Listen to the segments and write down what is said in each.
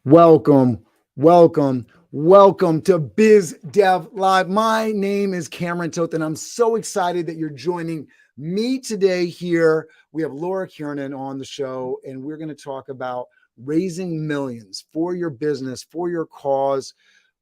Welcome, welcome to Biz Dev Live. My name is Cameron Toth, and I'm so excited that you're joining me today here. We have Laura Kiernan on the show, and we're going to talk about raising millions for your business, for your cause.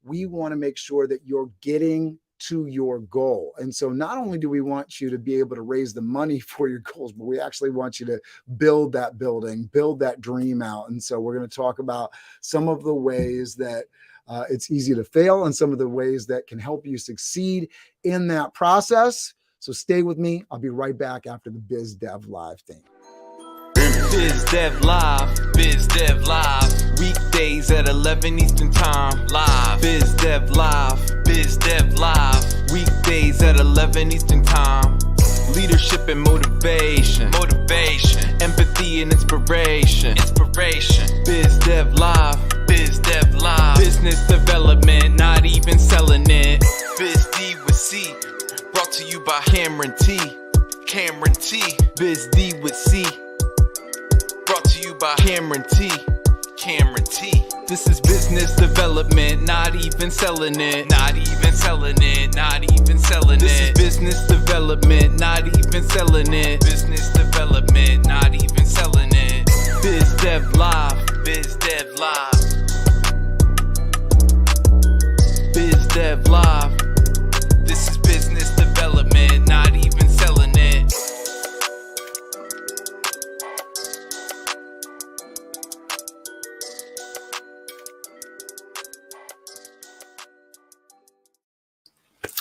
We want to make sure that you're getting to your goal. And so not only do we want you to be able to raise the money for your goals, but we actually want you to build that building, build that dream out. And so we're going to talk about some of the ways that it's easy to fail and some of the ways that can help you succeed in that process. So stay with me. I'll be right back after the Biz Dev Live thing. Biz Dev Live, Biz Dev Live, weekdays at 11 Eastern Time, live. Biz Dev Live, Biz Dev Live, weekdays at 11 Eastern Time. Leadership and motivation, empathy and inspiration, Biz Dev Live, Biz Dev Live, business development, not even selling it. Biz D with C, brought to you by Cameron T, Biz D with C. Brought to you by Cameron T. This is business development, not even selling it. This is business development, not even selling it. Business development, not even selling it. Biz Dev Live, Biz Dev Live. Biz Dev Live. This is business development, not even selling it.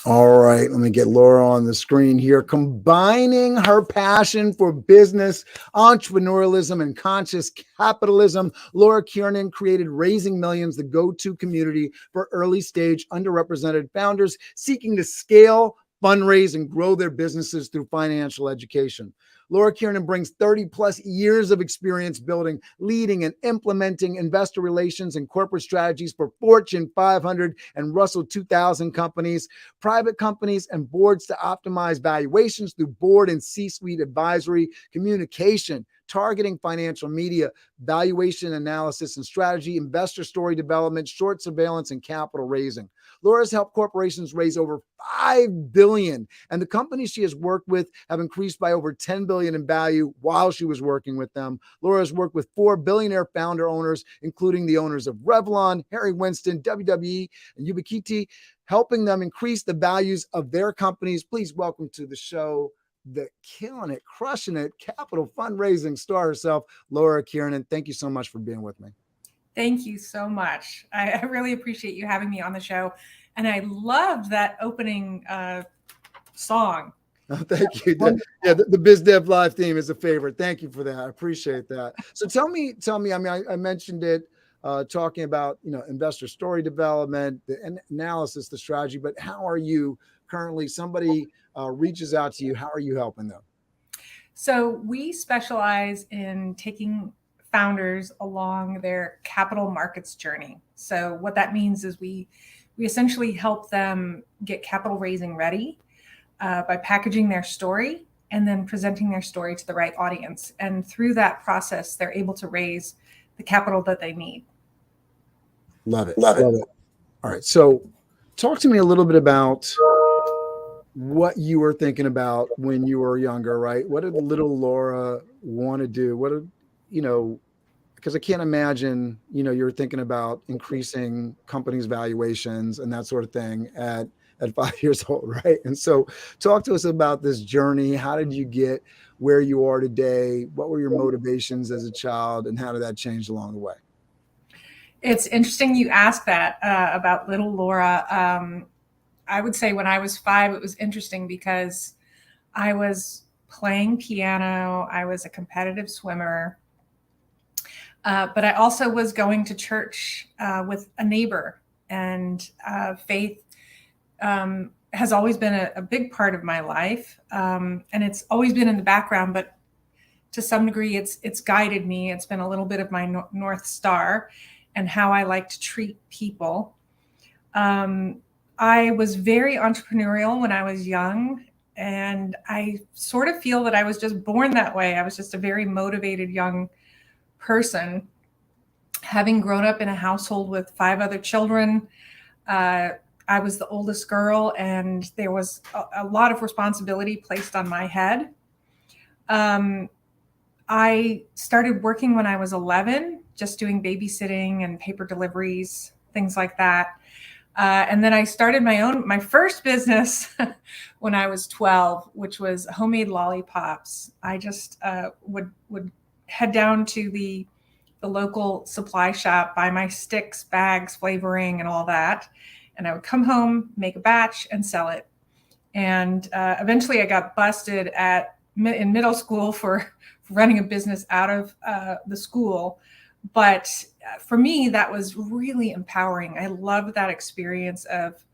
All right, let me get Laura on the screen here. Combining her passion for business, entrepreneurialism, and conscious capitalism, Laura Kiernan created Raising Millions, the go-to community for early-stage underrepresented founders seeking to scale, fundraise, and grow their businesses through financial education. Laura Kiernan brings 30 plus years of experience building, leading, and implementing investor relations and corporate strategies for Fortune 500 and Russell 2000 companies, private companies, and boards to optimize valuations through board and C-suite advisory, communication, targeting financial media, valuation analysis and strategy, investor story development, short surveillance, and capital raising. Laura's helped corporations raise over $5 billion, and the companies she has worked with have increased by over $10 billion in value while she was working with them. Laura has worked with 4 billionaire founder owners, including the owners of Revlon, Harry Winston, WWE, and Ubiquiti, helping them increase the values of their companies. Please welcome to the show the killing it, crushing it, capital fundraising star herself, Laura Kiernan. Thank you so much for being with me. Thank you so much. I really appreciate you having me on the show. And I loved that opening song. Oh, thank you. The Biz Dev Live theme is a favorite. Thank you for that. I appreciate that. So tell me, I mean, I mentioned it, talking about, investor story development, the analysis, the strategy, but how are you currently, somebody reaches out to you, how are you helping them? So we specialize in taking founders along their capital markets journey. So what that means is we essentially help them get capital raising ready by packaging their story and then presenting their story to the right audience. And through that process, they're able to raise the capital that they need. Love it. All right. So talk to me a little bit about what you were thinking about when you were younger, right? What did little Laura want to do? Because I can't imagine, you're thinking about increasing companies' valuations and that sort of thing at 5 years old, right? And so talk to us about this journey. How did you get where you are today? What were your motivations as a child, and how did that change along the way? It's interesting you ask that about little Laura. I would say when I was 5, it was interesting because I was playing piano. I was a competitive swimmer. But I also was going to church with a neighbor, and faith has always been a big part of my life. And it's always been in the background, but to some degree it's guided me. It's been a little bit of my North Star and how I like to treat people. I was very entrepreneurial when I was young, and I sort of feel that I was just born that way. I was just a very motivated young person. having grown up in a household with 5 other children, I was the oldest girl, and there was a lot of responsibility placed on my head. I started working when I was 11, just doing babysitting and paper deliveries, things like that. And then I started my first business when I was 12, which was homemade lollipops. I just would head down to the local supply shop, buy my sticks, bags, flavoring, and all that. And I would come home, make a batch, and sell it. And eventually I got busted in middle school for running a business out of the school. But for me, that was really empowering. I loved that experience of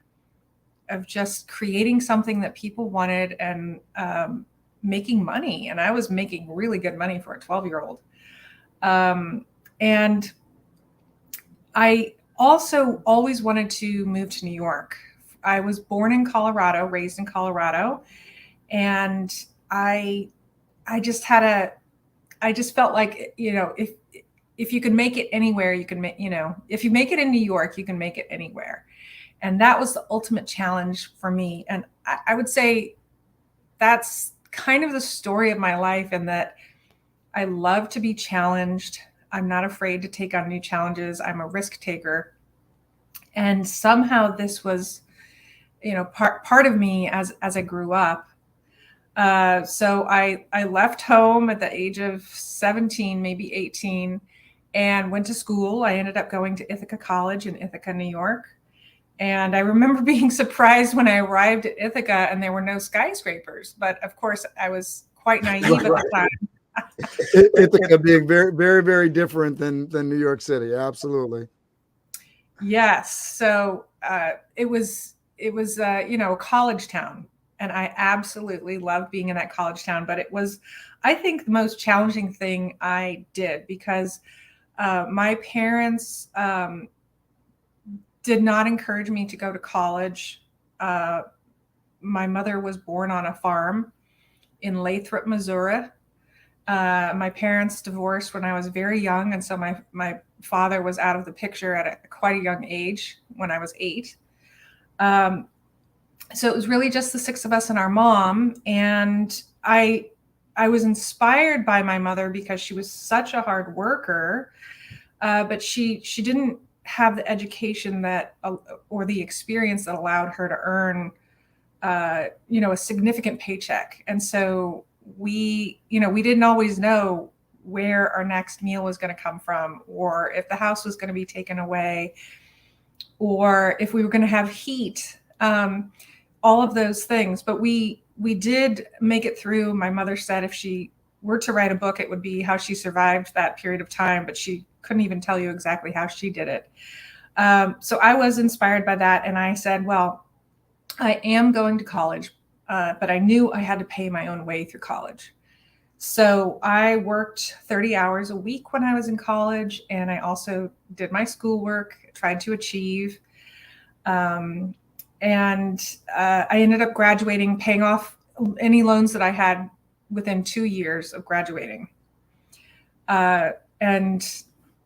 just creating something that people wanted and making money. And I was making really good money for a 12-year-old. And I also always wanted to move to New York. I was born in Colorado, raised in Colorado, and I just felt like, if you can make it anywhere, you can make, if you make it in New York, you can make it anywhere. And that was the ultimate challenge for me. And I would say that's kind of the story of my life, and that I love to be challenged. I'm not afraid to take on new challenges. I'm a risk taker. And somehow this was, part of me as I grew up. So I left home at the age of 17, maybe 18, and went to school. I ended up going to Ithaca College in Ithaca, New York. And I remember being surprised when I arrived at Ithaca and there were no skyscrapers. But of course, I was quite naive at the time. Ithaca being very, very, very different than New York City. Absolutely. Yes. So it was a college town. And I absolutely loved being in that college town. But it was, I think, the most challenging thing I did, because my parents did not encourage me to go to college. My mother was born on a farm in Lathrop, Missouri. My parents divorced when I was very young. And so my father was out of the picture at quite a young age, when I was 8. So it was really just the 6 of us and our mom. And I was inspired by my mother because she was such a hard worker, but she didn't have the education or the experience that allowed her to earn, a significant paycheck. And so we didn't always know where our next meal was going to come from, or if the house was going to be taken away, or if we were going to have heat. All of those things. But we did make it through. My mother said if she were to write a book, it would be how she survived that period of time, but she couldn't even tell you exactly how she did it. So I was inspired by that. And I said, well, I am going to college, but I knew I had to pay my own way through college. So I worked 30 hours a week when I was in college. And I also did my schoolwork, tried to achieve. And I ended up graduating, paying off any loans that I had within 2 years of graduating. And,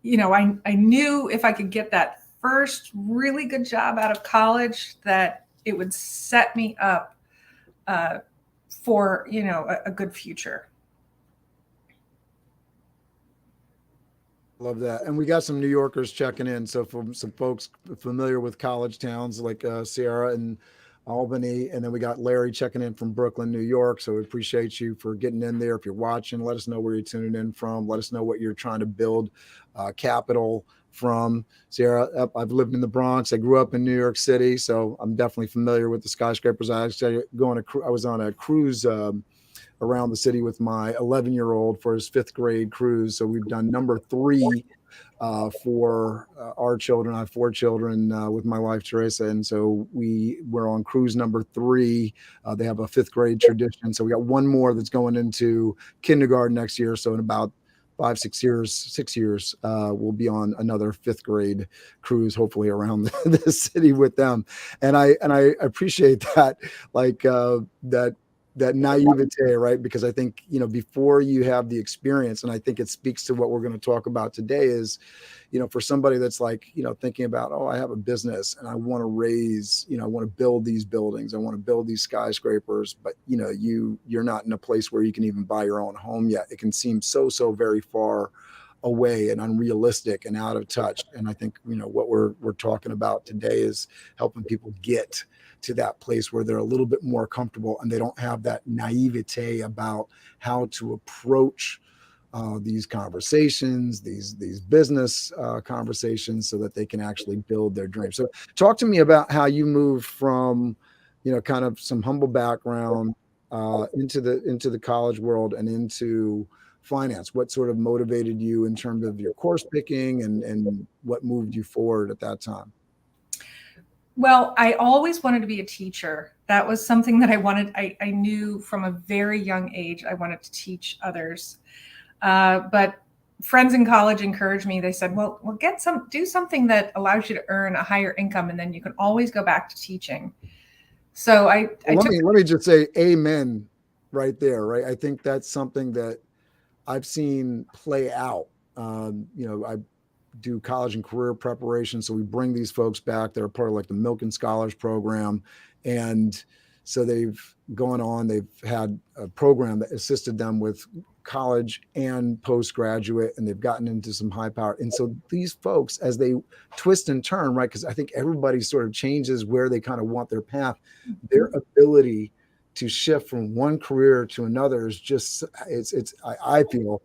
I knew if I could get that first really good job out of college, that it would set me up for, a good future. Love that. And we got some New Yorkers checking in. So from some folks familiar with college towns like Sierra and Albany. And then we got Larry checking in from Brooklyn, New York. So we appreciate you for getting in there. If you're watching, let us know where you're tuning in from. Let us know what you're trying to build capital from. Sierra, I've lived in the Bronx. I grew up in New York City. So I'm definitely familiar with the skyscrapers. I was on a cruise around the city with my 11-year-old for his 5th grade cruise. So we've done number 3 for our children. I have 4 children with my wife, Teresa. And so we were on cruise number 3. They have a 5th grade tradition. So we got one more that's going into kindergarten next year. So in about 6 years, we'll be on another 5th grade cruise, hopefully around the city with them. And I appreciate that, like that that naivete, right? Because I think, before you have the experience, and I think it speaks to what we're going to talk about today is, for somebody that's like, thinking about, oh, I have a business and I want to raise, I want to build these buildings. I want to build these skyscrapers, but you're not in a place where you can even buy your own home yet. It can seem so very far away and unrealistic and out of touch. And I think, what we're talking about today is helping people get to that place where they're a little bit more comfortable and they don't have that naivete about how to approach these conversations, these business conversations, so that they can actually build their dream. So talk to me about how you moved from, kind of some humble background into the college world and into finance. What sort of motivated you in terms of your course picking, and what moved you forward at that time? Well, I always wanted to be a teacher. That was something that I wanted. I knew from a very young age I wanted to teach others. But friends in college encouraged me. They said, well, do something that allows you to earn a higher income, and then you can always go back to teaching. So let me just say amen right there. Right. I think that's something that I've seen play out. I do college and career preparation. So we bring these folks back. They're part of like the Milken Scholars program. And so they've had a program that assisted them with college and postgraduate, and they've gotten into some high power. And so these folks, as they twist and turn, right, because I think everybody sort of changes where they kind of want their path, their ability to shift from one career to another is just, I feel,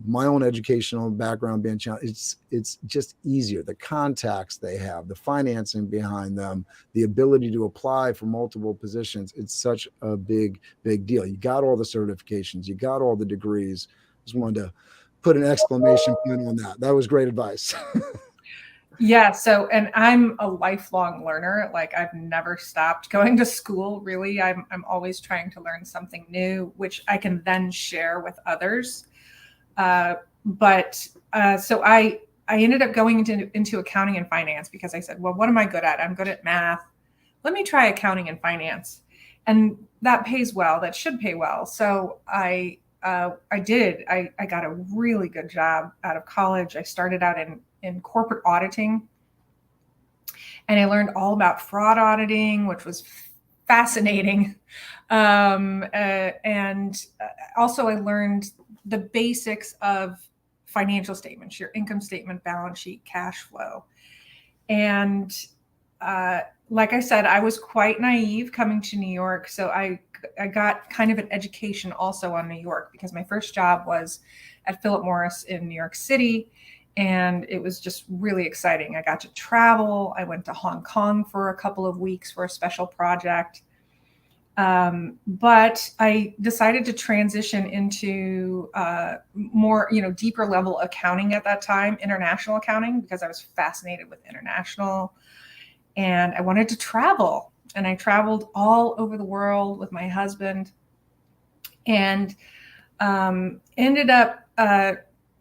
my own educational background being challenged, it's just easier. The contacts they have, the financing behind them, the ability to apply for multiple positions. It's such a big deal. You got all the certifications, you got all the degrees. Just wanted to put an exclamation point on that. That was great advice. Yeah. So, and I'm a lifelong learner. Like, I've never stopped going to school, really. I'm always trying to learn something new, which I can then share with others. So I ended up going into accounting and finance because I said, well, what am I good at? I'm good at math. Let me try accounting and finance. And that pays well. That should pay well. So I did. I got a really good job out of college. I started out in corporate auditing, and I learned all about fraud auditing, which was fascinating. And also I learned the basics of financial statements, your income statement, balance sheet, cash flow. And like I said, I was quite naive coming to New York. So I got kind of an education also on New York, because my first job was at Philip Morris in New York City. And it was just really exciting. I got to travel. I went to Hong Kong for a couple of weeks for a special project. But I decided to transition into more, deeper level accounting at that time, international accounting, because I was fascinated with international, and I wanted to travel. And I traveled all over the world with my husband, and ended up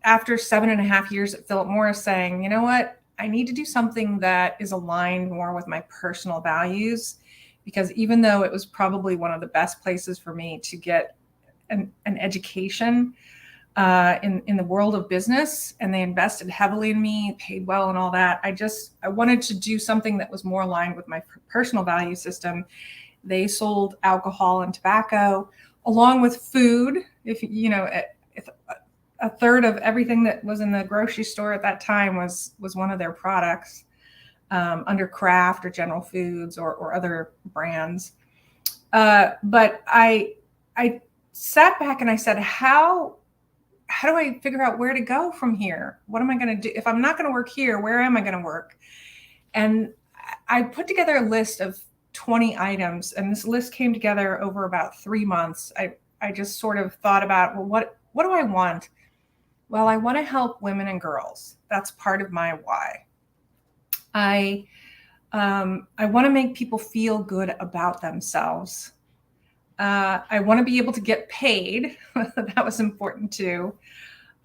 after 7.5 years at Philip Morris saying, you know what, I need to do something that is aligned more with my personal values. Because even though it was probably one of the best places for me to get an education in the world of business, and they invested heavily in me, paid well and all that, I wanted to do something that was more aligned with my personal value system. They sold alcohol and tobacco along with food. If a third of everything that was in the grocery store at that time was one of their products. Under Kraft or General Foods or other brands. But I sat back and I said, how do I figure out where to go from here? What am I going to do? If I'm not going to work here, where am I going to work? And I put together a list of 20 items, and this list came together over about 3 months. I just sort of thought about, well, what do I want? Well, I want to help women and girls. That's part of my why. I want to make people feel good about themselves. I want to be able to get paid. That was important too.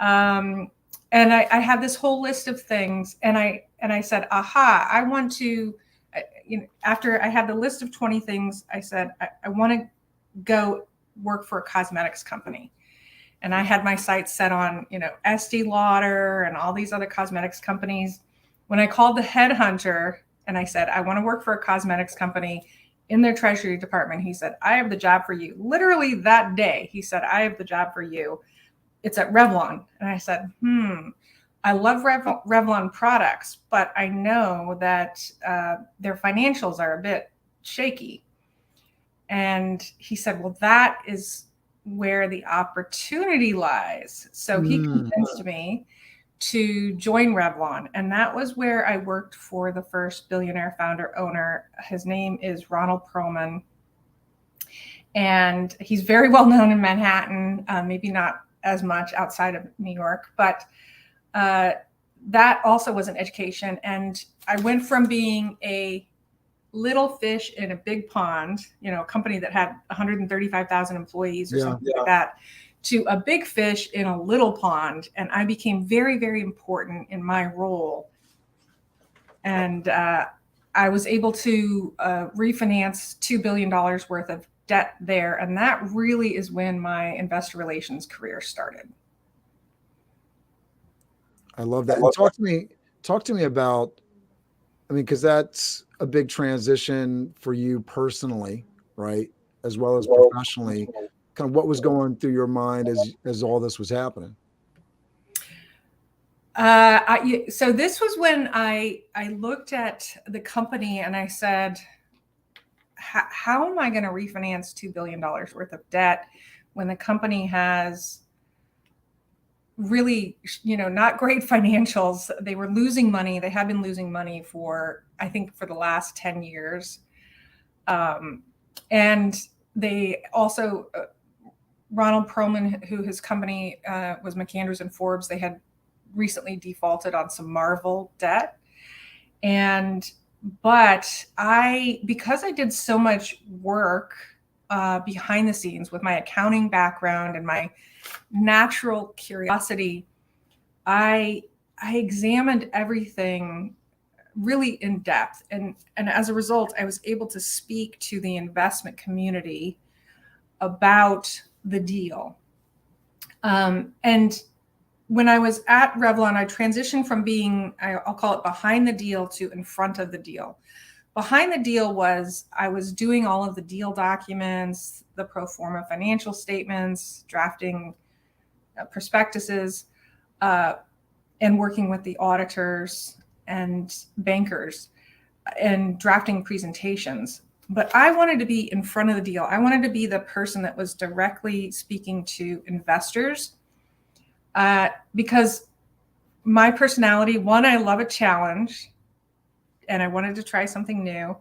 And I had this whole list of things, and I said, aha, I want to, after I had the list of 20 things, I said, I want to go work for a cosmetics company. And I had my sights set on, Estee Lauder and all these other cosmetics companies. When I called the headhunter and I said, I want to work for a cosmetics company in their treasury department, he said, I have the job for you. Literally that day, he said, I have the job for you. It's at Revlon. And I said, I love Revlon products, but I know that their financials are a bit shaky. And he said, well, that is where the opportunity lies. So he convinced me to join Revlon. And that was where I worked for the first billionaire founder owner. His name is Ronald Perlman. And he's very well known in Manhattan, maybe not as much outside of New York, but that also was an education. And I went from being a little fish in a big pond, a company that had 135,000 employees or something like that, to a big fish in a little pond. And I became very, very important in my role. And I was able to refinance $2 billion worth of debt there. And that really is when my investor relations career started. I love that. And talk to me about, because that's a big transition for you personally, right? As well as professionally. Kind of what was going through your mind as all this was happening? So this was when I looked at the company and I said, how am I going to refinance $2 billion worth of debt when the company has really, not great financials? They were losing money. They had been losing money for the last 10 years. And they also, Ronald Perlman, who his company was McAndrews and Forbes, they had recently defaulted on some Marvel debt. But because I did so much work behind the scenes with my accounting background and my natural curiosity, I examined everything really in depth. And as a result, I was able to speak to the investment community about the deal. And when I was at Revlon, I transitioned from being, I'll call it behind the deal, to in front of the deal. Behind the deal was I was doing all of the deal documents, the pro forma financial statements, drafting prospectuses, and working with the auditors and bankers and drafting presentations. But I wanted to be in front of the deal. I wanted to be the person that was directly speaking to investors, because my personality, one, I love a challenge and I wanted to try something new.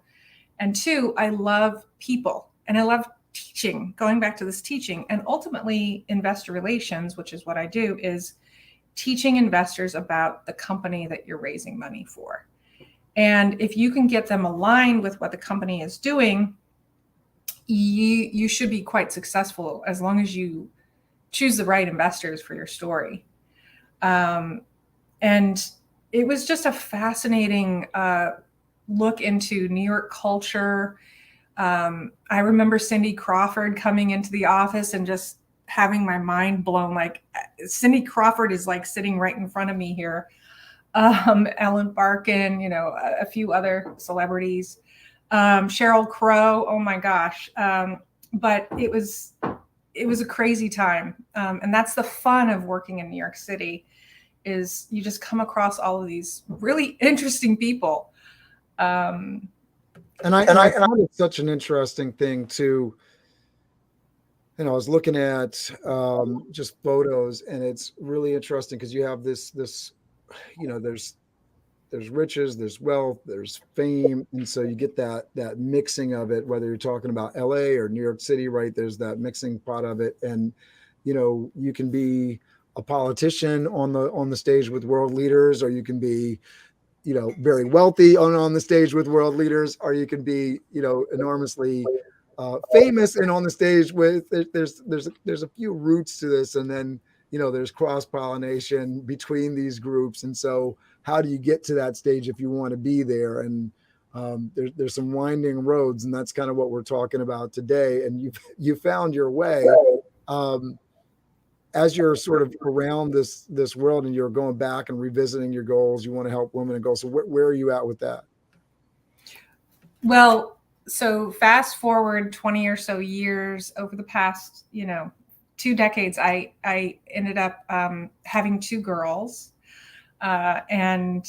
And two, I love people and I love teaching, going back to this teaching. And ultimately, investor relations, which is what I do, is teaching investors about the company that you're raising money for. And if you can get them aligned with what the company is doing, you should be quite successful as long as you choose the right investors for your story. And it was just a fascinating look into New York culture. I remember Cindy Crawford coming into the office and just having my mind blown. Like, Cindy Crawford is like sitting right in front of me here. Ellen Barkin, a few other celebrities, Sheryl Crow. Oh my gosh. But it was a crazy time. And that's the fun of working in New York City, is you just come across all of these really interesting people. And I found it such an interesting thing too. I was looking at just photos, and it's really interesting because you have this, there's riches, there's wealth, there's fame. And so you get that mixing of it, whether you're talking about LA or New York City, right? There's that mixing pot of it. And, you can be a politician on the stage with world leaders, or you can be, very wealthy on the stage with world leaders, or you can be, enormously famous and on the stage with, there's a few roots to this. And then, there's cross-pollination between these groups. And so how do you get to that stage if you want to be there? And there's some winding roads, and that's kind of what we're talking about today. And you found your way. As you're sort of around this world and you're going back and revisiting your goals, you want to help women and goals. So where are you at with that? Well, so fast forward 20 or so years, over the past, 2 decades, I ended up having 2 girls, and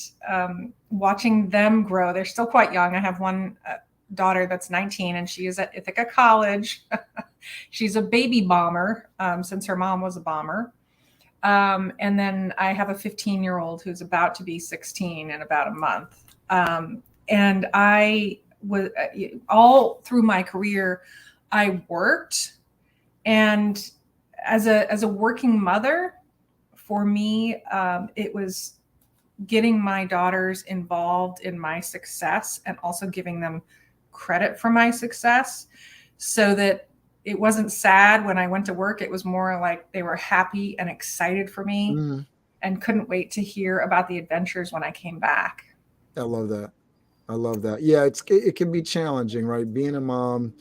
watching them grow. They're still quite young. I have one daughter that's 19, and she is at Ithaca College. She's a baby bomber, since her mom was a bomber. And then I have a 15-year-old who's about to be 16 in about a month. And I was all through my career, I worked, and as a working mother, for me, it was getting my daughters involved in my success and also giving them credit for my success, so that it wasn't sad when I went to work. It was more like they were happy and excited for me, and couldn't wait to hear about the adventures when I came back. I love that. I love that. Yeah, it can be challenging, right? Being a mom,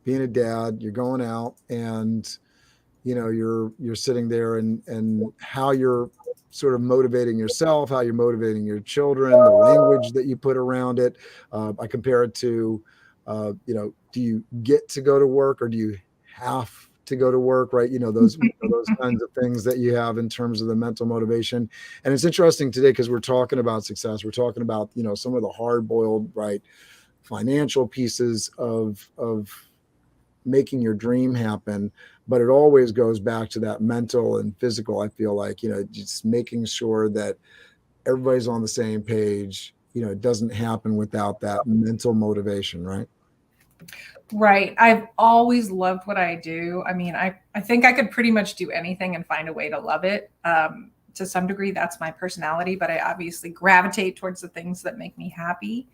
being a dad, you're going out, and you're sitting there, and how you're sort of motivating yourself, how you're motivating your children, the language that you put around it. I compare it to, do you get to go to work, or do you have to go to work, right? Those kinds of things that you have in terms of the mental motivation. And it's interesting today because we're talking about success. We're talking about, some of the hard-boiled, right, financial pieces of making your dream happen, but it always goes back to that mental and physical. I feel like, just making sure that everybody's on the same page. It doesn't happen without that mental motivation, right? Right. I've always loved what I do. I mean, I think I could pretty much do anything and find a way to love it. To some degree, that's my personality, but I obviously gravitate towards the things that make me happy.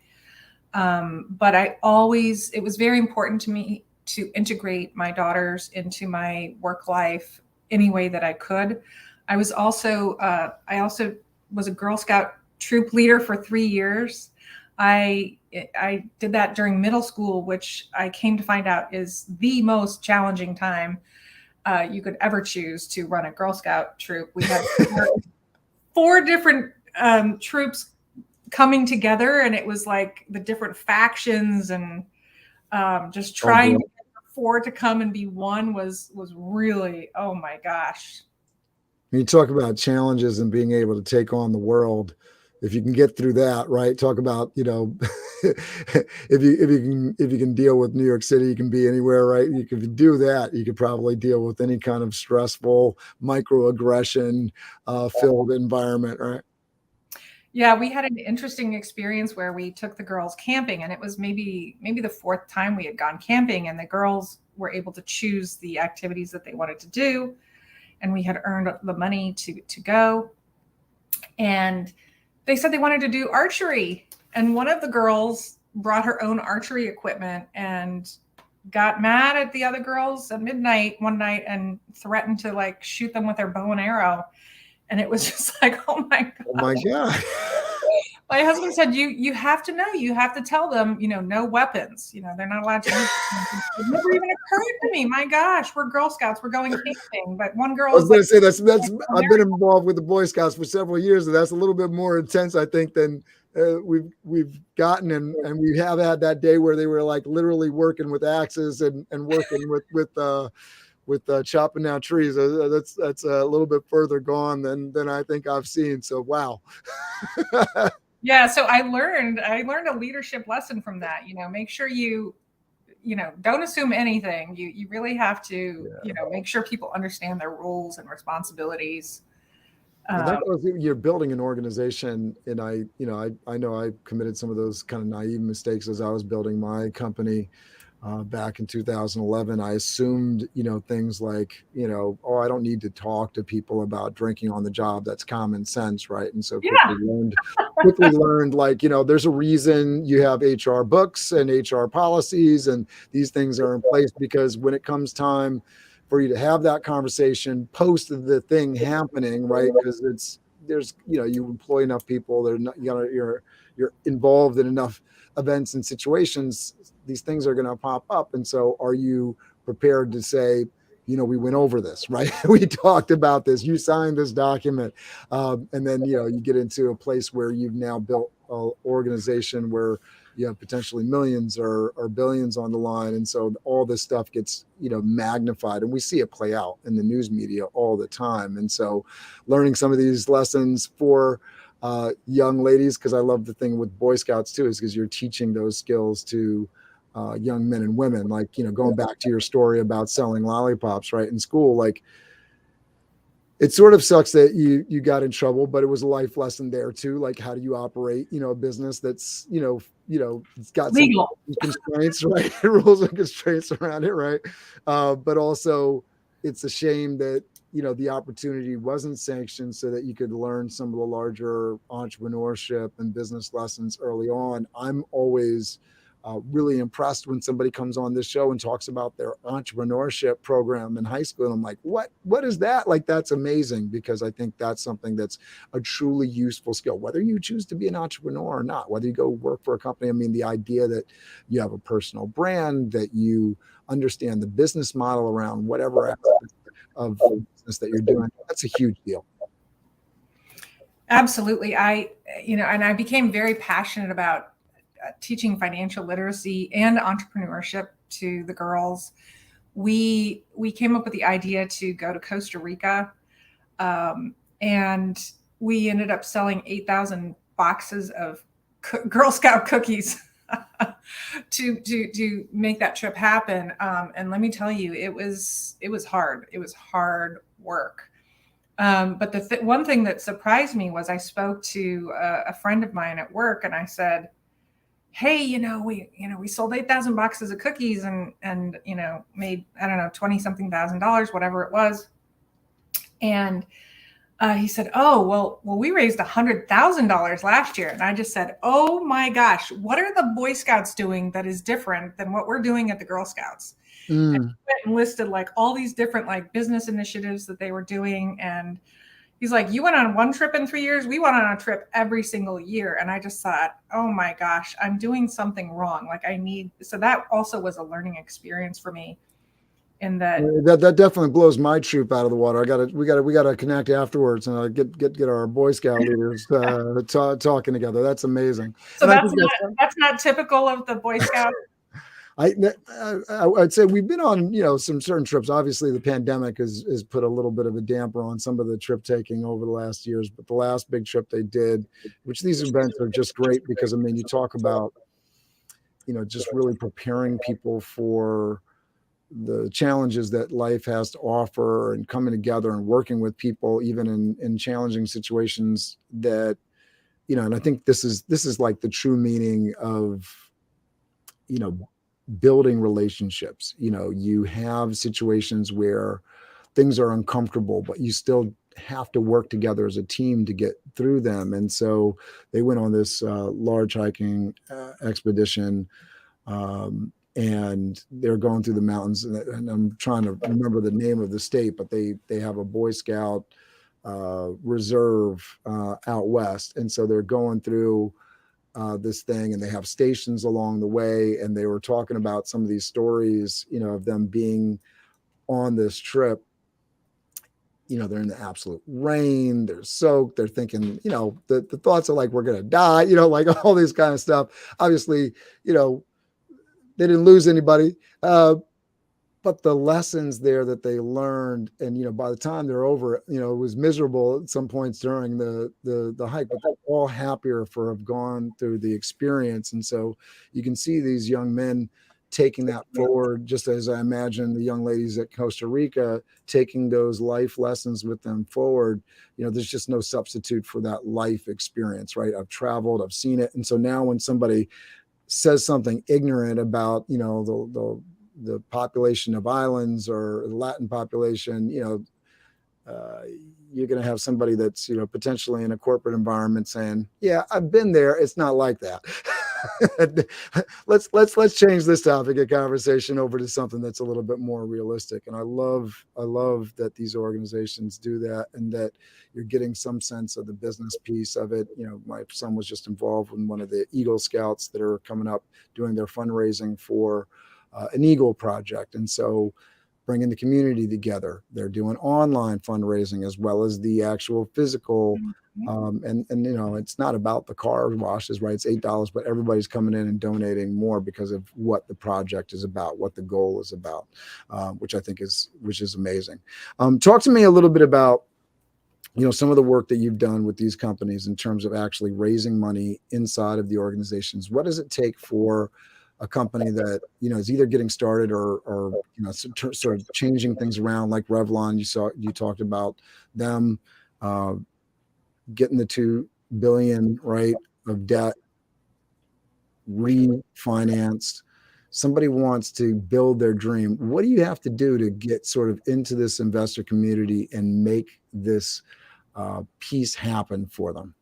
But it was very important to me to integrate my daughters into my work life any way that I could. I also was a Girl Scout troop leader for 3 years. I did that during middle school, which I came to find out is the most challenging time you could ever choose to run a Girl Scout troop. We had 4 different troops coming together, and it was like the different factions, and just trying to get the 4 to come and be one was really, oh my gosh. When you talk about challenges and being able to take on the world, if you can get through that, right? Talk about, if you can deal with New York City, you can be anywhere, right? You can do that. You could probably deal with any kind of stressful microaggression filled environment, right? Yeah, we had an interesting experience where we took the girls camping, and it was maybe the 4th time we had gone camping, and the girls were able to choose the activities that they wanted to do, and we had earned the money to go. And they said they wanted to do archery, and one of the girls brought her own archery equipment and got mad at the other girls at midnight one night and threatened to shoot them with her bow and arrow. And it was just like, oh my God. Oh my God. My husband said, you have to know, you have to tell them, no weapons, they're not allowed to use them. It never even occurred to me. My gosh, we're Girl Scouts, we're going camping. But one girl I was going to say that's I've been involved with the Boy Scouts for several years, and that's a little bit more intense, I think, than we've gotten. And we have had that day where they were literally working with axes and working with chopping down trees. That's a little bit further gone than I think I've seen. So, wow. Yeah. So I learned a leadership lesson from that. Make sure you don't assume anything. You really have to, make sure people understand their roles and responsibilities. You're building an organization, and I know I committed some of those kind of naive mistakes as I was building my company. Back in 2011, I assumed, things like, I don't need to talk to people about drinking on the job. That's common sense, right? And so quickly learned, there's a reason you have HR books and HR policies, and these things are in place because when it comes time for you to have that conversation post the thing happening, right? Because it's there's, you employ enough people, they're not, you're involved in enough events and situations, these things are going to pop up. And so are you prepared to say, we went over this, right? We talked about this, you signed this document. And then, you get into a place where you've now built an organization where you have potentially millions or billions on the line. And so all this stuff gets, magnified, and we see it play out in the news media all the time. And so learning some of these lessons for young ladies, because I love the thing with Boy Scouts too, is because you're teaching those skills to young men and women, like, going back to your story about selling lollipops, right, in school, like, it sort of sucks that you got in trouble, but it was a life lesson there too. Like, how do you operate, a business that's, it's got legal some constraints, right? Rules and constraints around it, right? But also, it's a shame that, the opportunity wasn't sanctioned so that you could learn some of the larger entrepreneurship and business lessons early on. I'm always really impressed when somebody comes on this show and talks about their entrepreneurship program in high school. And I'm like, what is that? Like, that's amazing, because I think that's something that's a truly useful skill, whether you choose to be an entrepreneur or not, whether you go work for a company. I mean, the idea that you have a personal brand, that you understand the business model around whatever aspect of business that you're doing, that's a huge deal. Absolutely. And I became very passionate about teaching financial literacy and entrepreneurship to the girls. We came up with the idea to go to Costa Rica, and we ended up selling 8,000 boxes of Girl Scout cookies to make that trip happen. And let me tell you, it was hard. It was hard work. But the one thing that surprised me was I spoke to a friend of mine at work, and I said, hey, we sold 8,000 boxes of cookies and made, I don't know, 20 something $1,000, whatever it was. And he said, oh, well, we raised $100,000 last year. And I just said, oh my gosh, what are the Boy Scouts doing that is different than what we're doing at the Girl Scouts? And he went and listed like all these different like business initiatives that they were doing. And he's like, you went on one trip in 3 years. We went on a trip every single year. And I just thought, oh my gosh, I'm doing something wrong. Like so that also was a learning experience for me. In that definitely blows my troop out of the water. We gotta connect afterwards and get our Boy Scout leaders talking together. That's amazing. So that's not typical of the Boy Scout. I'd say we've been on, some certain trips. Obviously, the pandemic has put a little bit of a damper on some of the trip taking over the last years. But the last big trip they did, which these events are just great because, I mean, you talk about, just really preparing people for the challenges that life has to offer and coming together and working with people, even in challenging situations that, and I think this is like the true meaning of, building relationships. You have situations where things are uncomfortable, but you still have to work together as a team to get through them. And so they went on this large hiking expedition, and they're going through the mountains, and I'm trying to remember the name of the state, but they have a Boy Scout reserve out west. And so they're going through this thing, and they have stations along the way. And they were talking about some of these stories, of them being on this trip. They're in the absolute rain, they're soaked, they're thinking, the thoughts are like, we're going to die, like all this kind of stuff. Obviously, they didn't lose anybody, but the lessons there that they learned, and by the time they're over, it was miserable at some points during the hike, but they're all happier for have gone through the experience. And so you can see these young men taking that forward, just as I imagine the young ladies at Costa Rica taking those life lessons with them forward. There's just no substitute for that life experience, right? I've traveled, I've seen it. And so now when somebody says something ignorant about, the population of islands or the Latin population, you're going to have somebody that's, potentially in a corporate environment saying, yeah, I've been there. It's not like that. let's change this topic of conversation over to something that's a little bit more realistic. And I love that these organizations do that, and that you're getting some sense of the business piece of it. My son was just involved in one of the Eagle Scouts that are coming up doing their fundraising for an Eagle project, and so bringing the community together. They're doing online fundraising as well as the actual physical. And it's not about the car washes, right? It's $8, but everybody's coming in and donating more because of what the project is about, what the goal is about, which I think is amazing. Talk to me a little bit about some of the work that you've done with these companies in terms of actually raising money inside of the organizations. What does it take for a company that is either getting started or sort of changing things around, like Revlon? You talked about them getting the $2 billion, right, of debt refinanced. Somebody wants to build their dream. What do you have to do to get sort of into this investor community and make this piece happen for them?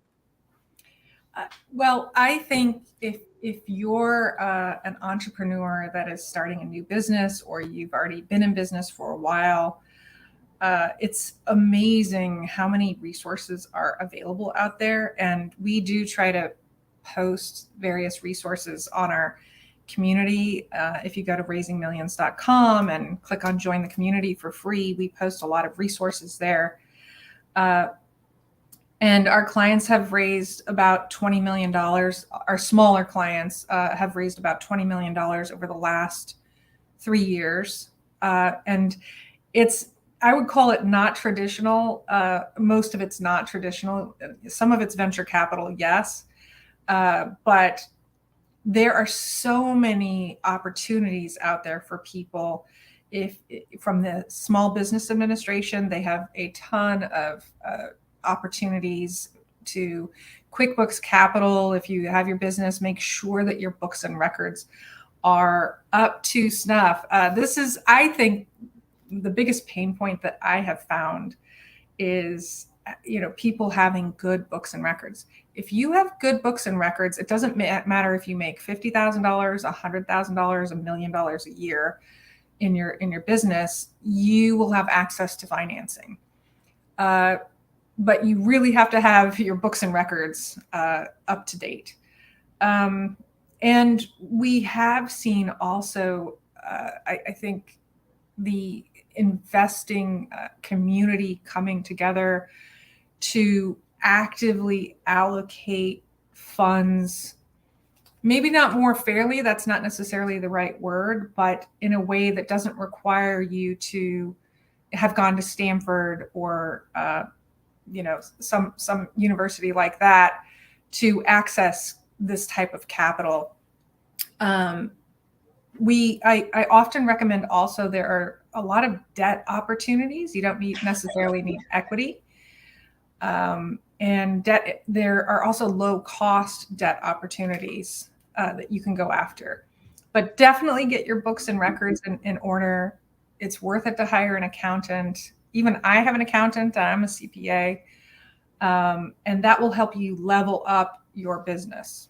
Well, I think if you're an entrepreneur that is starting a new business, or you've already been in business for a while, it's amazing how many resources are available out there. And we do try to post various resources on our community. If you go to raisingmillions.com and click on join the community for free, we post a lot of resources there. And our clients have raised about $20 million. Our smaller clients have raised about $20 million over the last 3 years. And I would call it not traditional. Most of it's not traditional. Some of it's venture capital, yes. But there are so many opportunities out there for people. From the Small Business Administration, they have a ton of opportunities. To QuickBooks Capital, if you have your business, make sure that your books and records are up to snuff. This is, I think, the biggest pain point that I have found is, people having good books and records. If you have good books and records, it doesn't matter if you make $50,000, $100,000, $1 million a year in your business, you will have access to financing. But you really have to have your books and records up to date. And we have seen also, I think, the investing community coming together to actively allocate funds, maybe not more fairly, that's not necessarily the right word, but in a way that doesn't require you to have gone to Stanford or some university like that to access this type of capital. I often recommend also, there are a lot of debt opportunities. You don't necessarily need equity. And debt, there are also low cost debt opportunities that you can go after. But definitely get your books and records in order. It's worth it to hire an accountant. Even I have an accountant, I'm a CPA, and that will help you level up your business.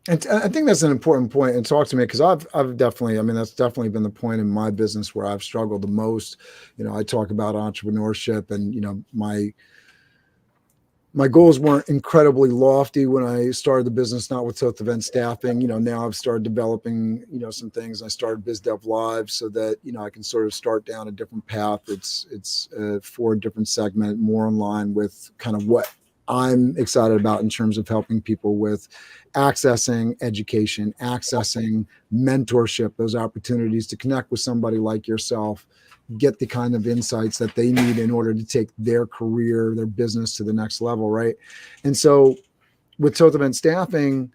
And I think that's an important point. And talk to me, because I've definitely, that's definitely been the point in my business where I've struggled the most. I talk about entrepreneurship, and my goals weren't incredibly lofty when I started the business, not with Toth Event Staffing. Now I've started developing, some things. I started Biz Dev Live so that, I can sort of start down a different path. It's for a different segment, more in line with kind of what I'm excited about in terms of helping people with accessing education, accessing mentorship, those opportunities to connect with somebody like yourself, get the kind of insights that they need in order to take their career, their business to the next level, right? And so with Toth Event Staffing,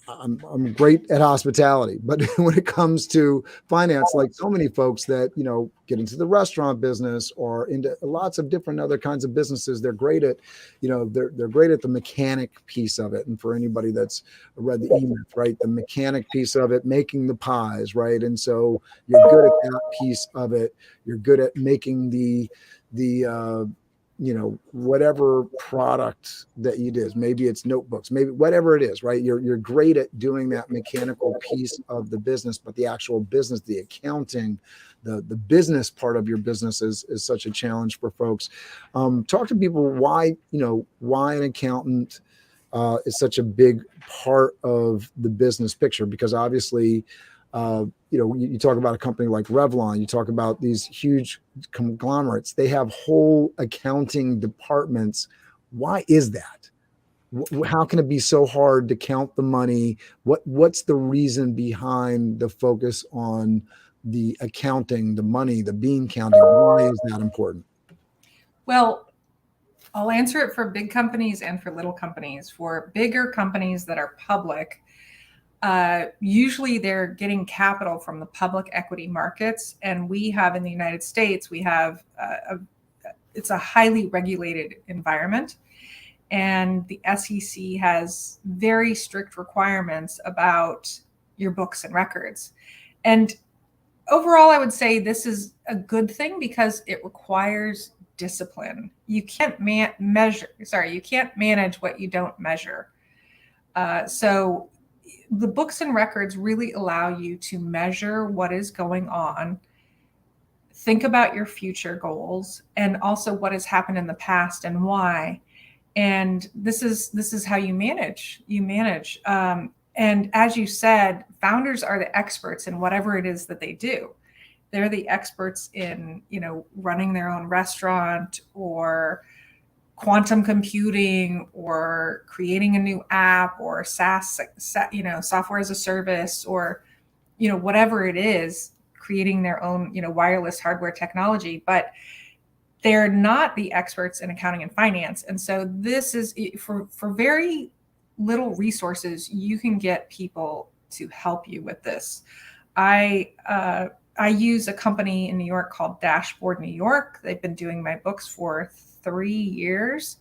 I'm great at hospitality, but when it comes to finance, like so many folks that, get into the restaurant business or into lots of different other kinds of businesses, they're great at, they're great at the mechanic piece of it. And for anybody that's read the E-Myth, right, the mechanic piece of it, making the pies, right? And so you're good at that piece of it. You're good at making the whatever product that you do, maybe it's notebooks, maybe whatever it is, right? You're great at doing that mechanical piece of the business, but the actual business, the accounting, the business part of your business is such a challenge for folks. Talk to people why an accountant is such a big part of the business picture, because obviously, you talk about a company like Revlon, you talk about these huge conglomerates, they have whole accounting departments. Why is that? How can it be so hard to count the money? What's the reason behind the focus on the accounting, the money, the bean counting? Why is that important? Well, I'll answer it for big companies and for little companies. For bigger companies that are public, usually they're getting capital from the public equity markets. And we have in the United States, it's a highly regulated environment. And the SEC has very strict requirements about your books and records. And overall, I would say this is a good thing because it requires discipline. You can't you can't manage what you don't measure. So the books and records really allow you to measure what is going on, think about your future goals, and also what has happened in the past and why. And this is how you manage. And as you said, founders are the experts in whatever it is that they do. They're the experts in, running their own restaurant or quantum computing or creating a new app or SaaS, software as a service, or, whatever it is, creating their own, wireless hardware technology. But they're not the experts in accounting and finance. And so this is for very little resources, you can get people to help you with this. I use a company in New York called Dashboard New York. They've been doing my books for 3 years.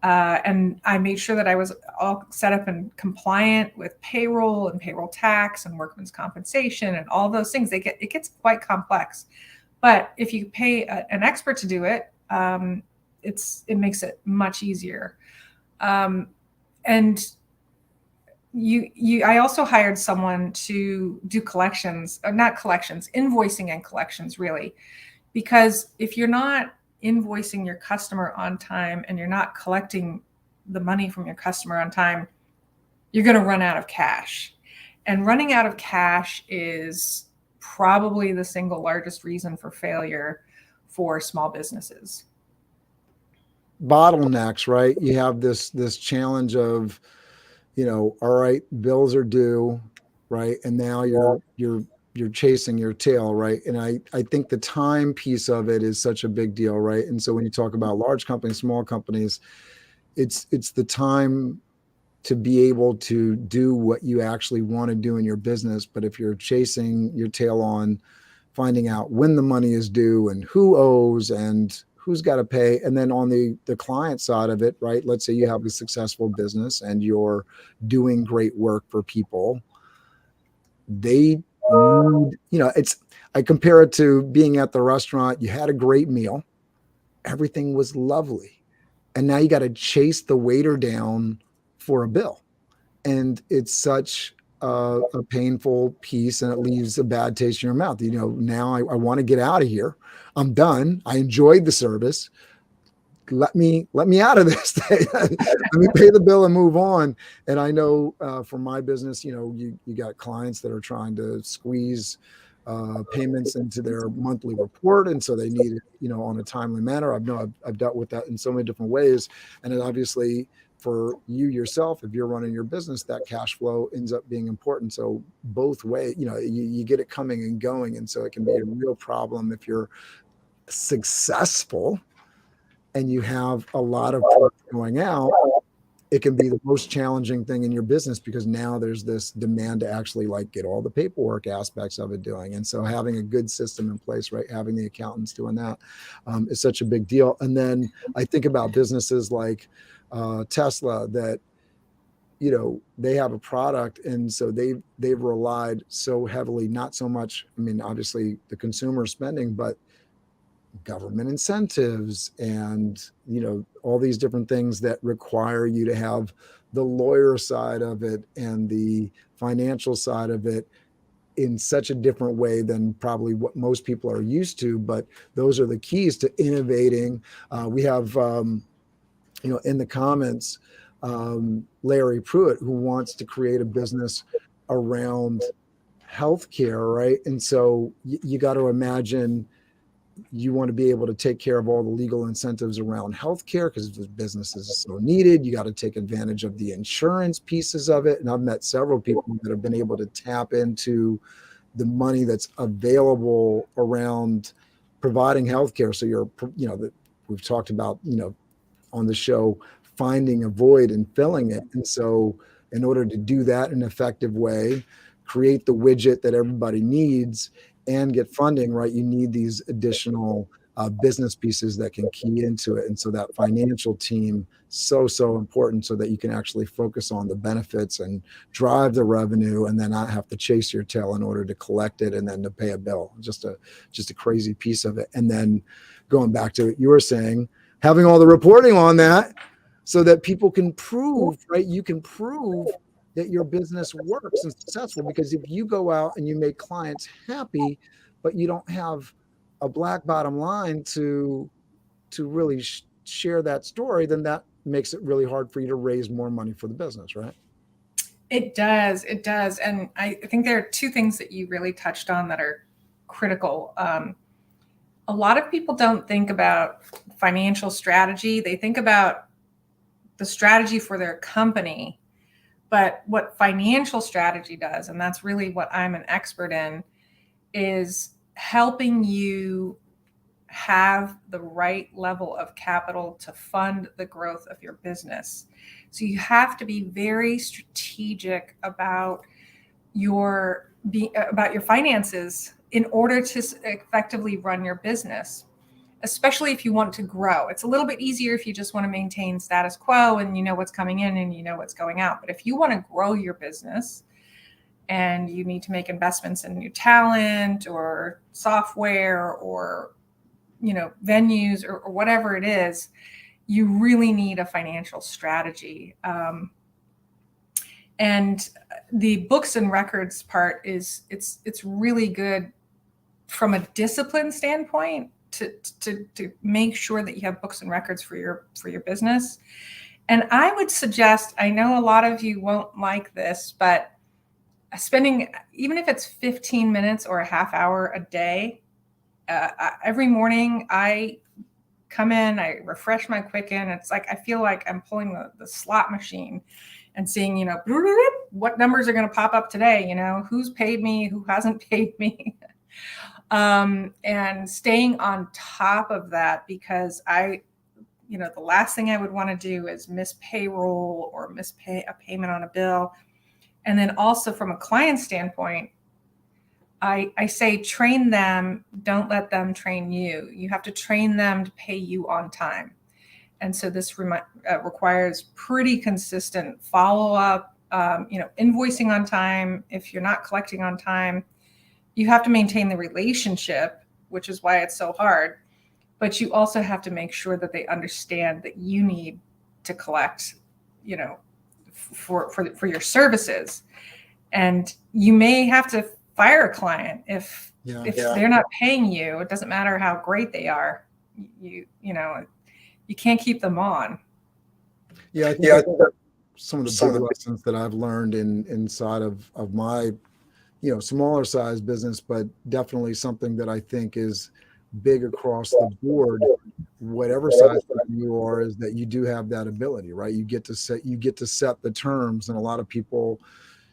And I made sure that I was all set up and compliant with payroll and payroll tax and workman's compensation and all those things. It gets quite complex. But if you pay an expert to do it, it makes it much easier. And I also hired someone to do invoicing and collections, really, because if you're not invoicing your customer on time and you're not collecting the money from your customer on time, you're going to run out of cash. And running out of cash is probably the single largest reason for failure for small businesses. Bottlenecks, right? You have this challenge of, all right, bills are due, right? And now you're chasing your tail, right? And I think the time piece of it is such a big deal, right? And so when you talk about large companies, small companies, it's the time to be able to do what you actually want to do in your business. But if you're chasing your tail on finding out when the money is due and who owes and who's got to pay, and then on the client side of it, right? Let's say you have a successful business and you're doing great work for people. They need, I compare it to being at the restaurant. You had a great meal. Everything was lovely. And now you got to chase the waiter down for a bill. And it's such a painful piece, and it leaves a bad taste in your mouth. Now I want to get out of here. I'm done. I enjoyed the service. Let me out of this. Let me pay the bill and move on. And I know for my business, you got clients that are trying to squeeze payments into their monthly report, and so they need it, on a timely manner. I've dealt with that in so many different ways, and it obviously for you yourself, if you're running your business, that cash flow ends up being important. So both ways, you get it coming and going, and so it can be a real problem if you're successful and you have a lot of going out. It can be the most challenging thing in your business because now there's this demand to actually get all the paperwork aspects of it doing. And so having a good system in place, right? Having the accountants doing that is such a big deal. And then I think about businesses like Tesla that, they have a product. And so they've relied so heavily, not so much, obviously the consumer spending, but government incentives and, all these different things that require you to have the lawyer side of it and the financial side of it in such a different way than probably what most people are used to. But those are the keys to innovating. We have, in the comments, Larry Pruitt, who wants to create a business around healthcare, right? And so you got to imagine you want to be able to take care of all the legal incentives around healthcare because the business is so needed. You got to take advantage of the insurance pieces of it. And I've met several people that have been able to tap into the money that's available around providing healthcare. So we've talked about, on the show, finding a void and filling it. And so in order to do that in an effective way, create the widget that everybody needs and get funding, right, you need these additional business pieces that can key into it. And so that financial team, so important, so that you can actually focus on the benefits and drive the revenue and then not have to chase your tail in order to collect it and then to pay a bill. Just a crazy piece of it. And then going back to what you were saying, having all the reporting on that so that people can prove, right? You can prove that your business works and successful, because if you go out and you make clients happy, but you don't have a black bottom line to really share that story, then that makes it really hard for you to raise more money for the business, right? It does. And I think there are two things that you really touched on that are critical. A lot of people don't think about financial strategy. They think about the strategy for their company. But what financial strategy does, and that's really what I'm an expert in, is helping you have the right level of capital to fund the growth of your business. So you have to be very strategic about your finances in order to effectively run your business, especially if you want to grow. It's a little bit easier if you just want to maintain status quo and you know what's coming in and you know what's going out. But if you want to grow your business and you need to make investments in new talent or software or venues or whatever it is, you really need a financial strategy. And the books and records part is it's really good from a discipline standpoint to make sure that you have books and records for your business. And I would suggest, I know a lot of you won't like this, but spending, even if it's 15 minutes or a half hour a day, every morning I come in, I refresh my Quicken. It's like I feel like I'm pulling the slot machine and seeing, what numbers are going to pop up today, who's paid me, who hasn't paid me. And staying on top of that, because the last thing I would want to do is miss payroll or miss a payment on a bill. And then also from a client standpoint, I say train them, don't let them train you. You have to train them to pay you on time. And so this requires pretty consistent follow-up, invoicing on time. If you're not collecting on time, you have to maintain the relationship, which is why it's so hard. But you also have to make sure that they understand that you need to collect, for your services. And you may have to fire a client if they're not paying you. It doesn't matter how great they are. You can't keep them on. Yeah, I think some of the big lessons that I've learned inside of my smaller size business, but definitely something that I think is big across the board, whatever size you are, is that you do have that ability, right? You get to set the terms. And a lot of people,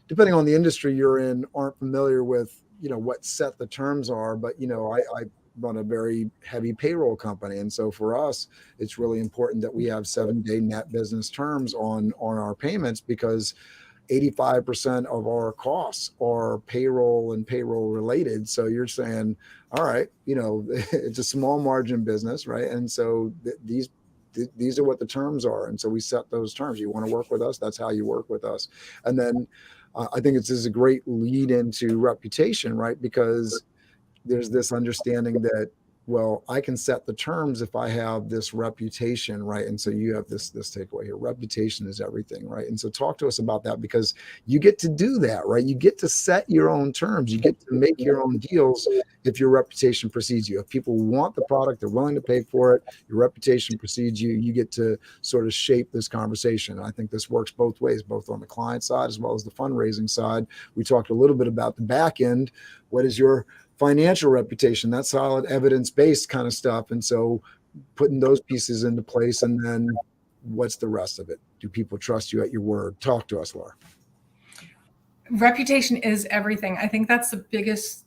depending on the industry you're in, aren't familiar with, what set the terms are. But, I run a very heavy payroll company. And so for us, it's really important that we have 7-day net business terms on our payments, because 85% of our costs are payroll and payroll related. So you're saying, all right, it's a small margin business, right? And so these are what the terms are. And so we set those terms. You want to work with us, that's how you work with us. And then I think this is a great lead into reputation, right? Because there's this understanding that well, I can set the terms if I have this reputation, right? And so you have this takeaway here. Reputation is everything, right? And so talk to us about that, because you get to do that, right? You get to set your own terms. You get to make your own deals if your reputation precedes you. If people want the product, they're willing to pay for it, your reputation precedes you, you get to sort of shape this conversation. I think this works both ways, both on the client side as well as the fundraising side. We talked a little bit about the back end. What is your financial reputation? That's solid evidence-based kind of stuff. And so putting those pieces into place, and then what's the rest of it? Do people trust you at your word? Talk to us, Laura. Reputation is everything. I think that's the biggest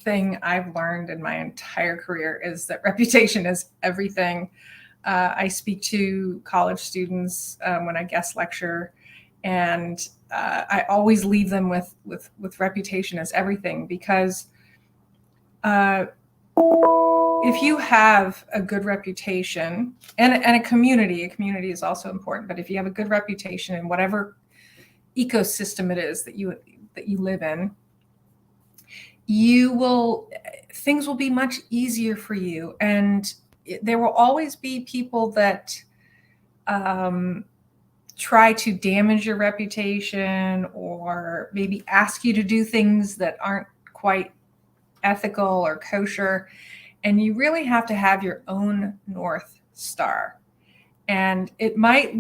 thing I've learned in my entire career, is that reputation is everything. I speak to college students when I guest lecture, and I always leave them with reputation as everything, because if you have a good reputation, and a community is also important, but if you have a good reputation in whatever ecosystem it is that you live in, things will be much easier for you. And there will always be people that try to damage your reputation, or maybe ask you to do things that aren't quite ethical or kosher. And you really have to have your own North Star. And it might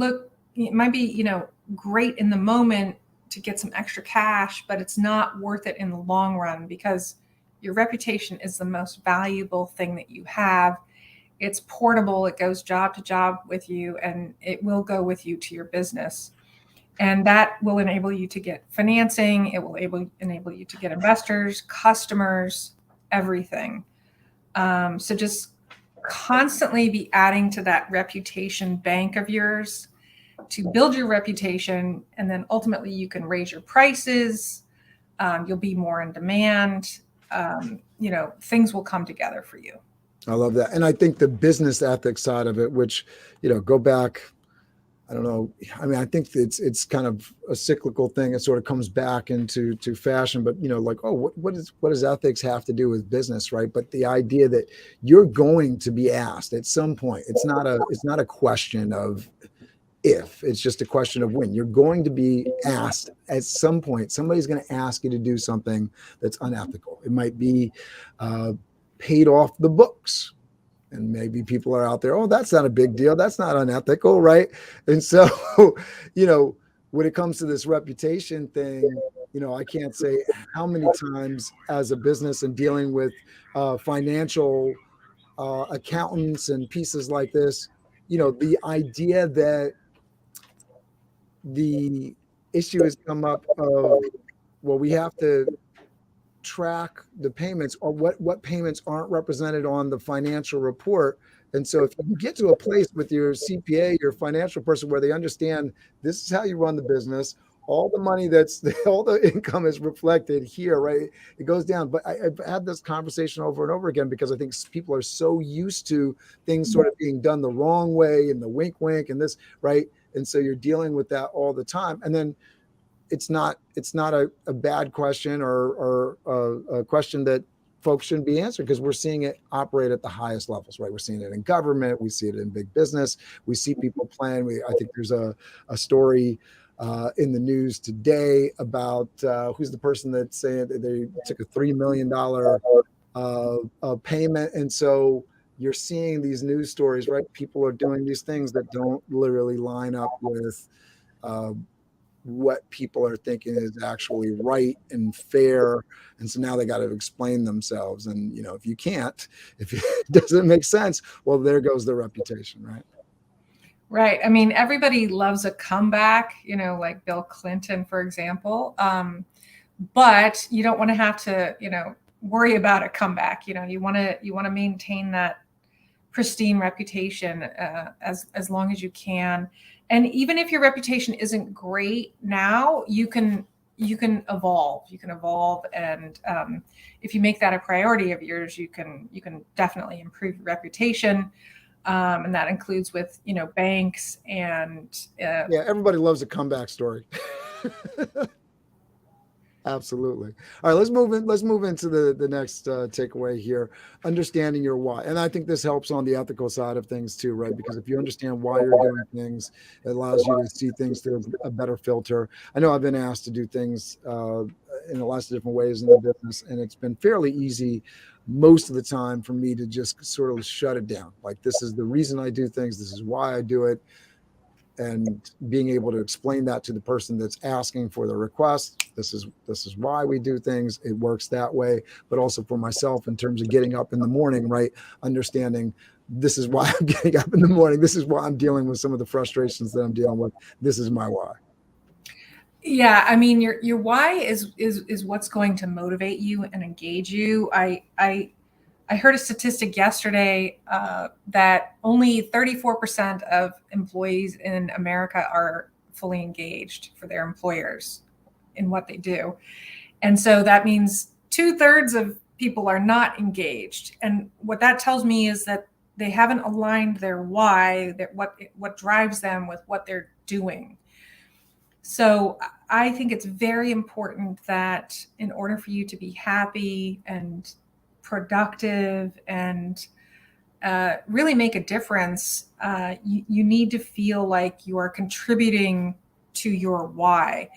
be, great in the moment to get some extra cash, but it's not worth it in the long run, because your reputation is the most valuable thing that you have. It's portable. It goes job to job with you, and it will go with you to your business. And that will enable you to get financing. It will enable you to get investors, customers, everything. So just constantly be adding to that reputation bank of yours to build your reputation. And then ultimately you can raise your prices. You'll be more in demand. Things will come together for you. I love that. And I think the business ethics side of it, which, go back, I don't know. I mean, I think it's kind of a cyclical thing. It sort of comes back into fashion, but what does ethics have to do with business, right? But the idea that you're going to be asked at some point, it's not a question of if, it's just a question of when. You're going to be asked at some point. Somebody's going to ask you to do something that's unethical. It might be paid off the books. And maybe people are out there, oh, that's not a big deal. That's not unethical, right? And so, when it comes to this reputation thing, I can't say how many times as a business and dealing with financial accountants and pieces like this, the idea that the issue has come up of, well, we have to track the payments, or what payments aren't represented on the financial report. And so if you get to a place with your CPA, your financial person, where they understand this is how you run the business, all the money all the income is reflected here, right? It goes down. But I've had this conversation over and over again, because I think people are so used to things sort of being done the wrong way, and the wink, wink, and this, right? And so you're dealing with that all the time. And then it's not a bad question, or a question that folks shouldn't be answering, because we're seeing it operate at the highest levels, right? We're seeing it in government. We see it in big business. We see people plan. I think there's a story in the news today about who's the person that's saying that they took a $3 million payment. And so you're seeing these news stories, right? People are doing these things that don't literally line up with what people are thinking is actually right and fair. And so now they got to explain themselves. And, if it doesn't make sense, well, there goes the reputation, right? Right. I mean, everybody loves a comeback, like Bill Clinton, for example. But you don't want to have to, worry about a comeback. You want to maintain that pristine reputation as long as you can. And even if your reputation isn't great now, you can evolve. You can evolve, and if you make that a priority of yours, you can definitely improve your reputation. And that includes with banks and yeah, everybody loves a comeback story. Absolutely. All right, let's move in. Let's move into the next takeaway here. Understanding your why, and I think this helps on the ethical side of things too, right? Because if you understand why you're doing things, it allows you to see things through a better filter. I know I've been asked to do things in lots of different ways in the business, and it's been fairly easy most of the time for me to just sort of shut it down. Like, this is the reason I do things. This is why I do it, and being able to explain that to the person that's asking for the request. This is why we do things. It works that way. But also for myself, in terms of getting up in the morning, right? Understanding this is why I'm getting up in the morning. This is why I'm dealing with some of the frustrations that I'm dealing with. This is my why. Yeah, I mean, your why is what's going to motivate you and engage you. I heard a statistic yesterday that only 34% of employees in America are fully engaged for their employers in what they do. And so that means 2/3 of people are not engaged. And what that tells me is that they haven't aligned their why, that what drives them with what they're doing. So I think it's very important that in order for you to be happy and productive and really make a difference, you need to feel like you are contributing to your why.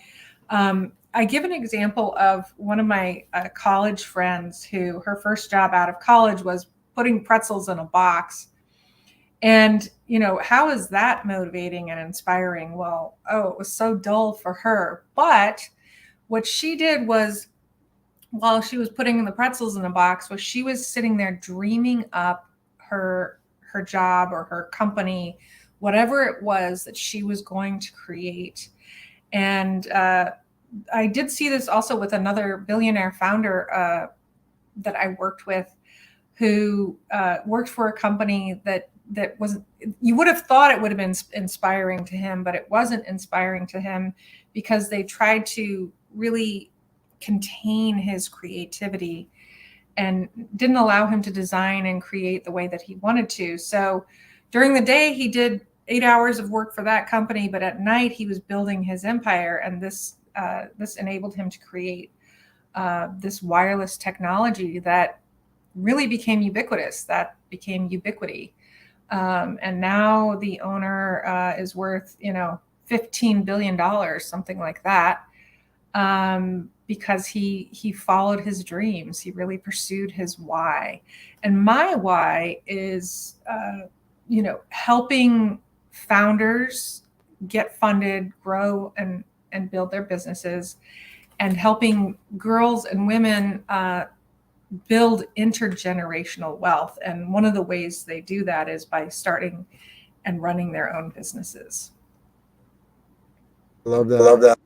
I give an example of one of my college friends who her first job out of college was putting pretzels in a box. And, how is that motivating and inspiring? Well, it was so dull for her. But what she did was, while she was putting the pretzels in a box, was she was sitting there dreaming up her job or her company, whatever it was that she was going to create. And I did see this also with another billionaire founder that I worked with, who worked for a company that was, you would have thought it would have been inspiring to him, but it wasn't inspiring to him because they tried to really contain his creativity and didn't allow him to design and create the way that he wanted to. So during the day, he did 8 hours of work for that company, but at night he was building his empire. And this enabled him to create this wireless technology that really became ubiquitous, that became ubiquity. And now the owner is worth, $15 billion, something like that, because he followed his dreams. He really pursued his why. And my why is, helping founders get funded, grow, and build their businesses, and helping girls and women build intergenerational wealth. And one of the ways they do that is by starting and running their own businesses. Love that.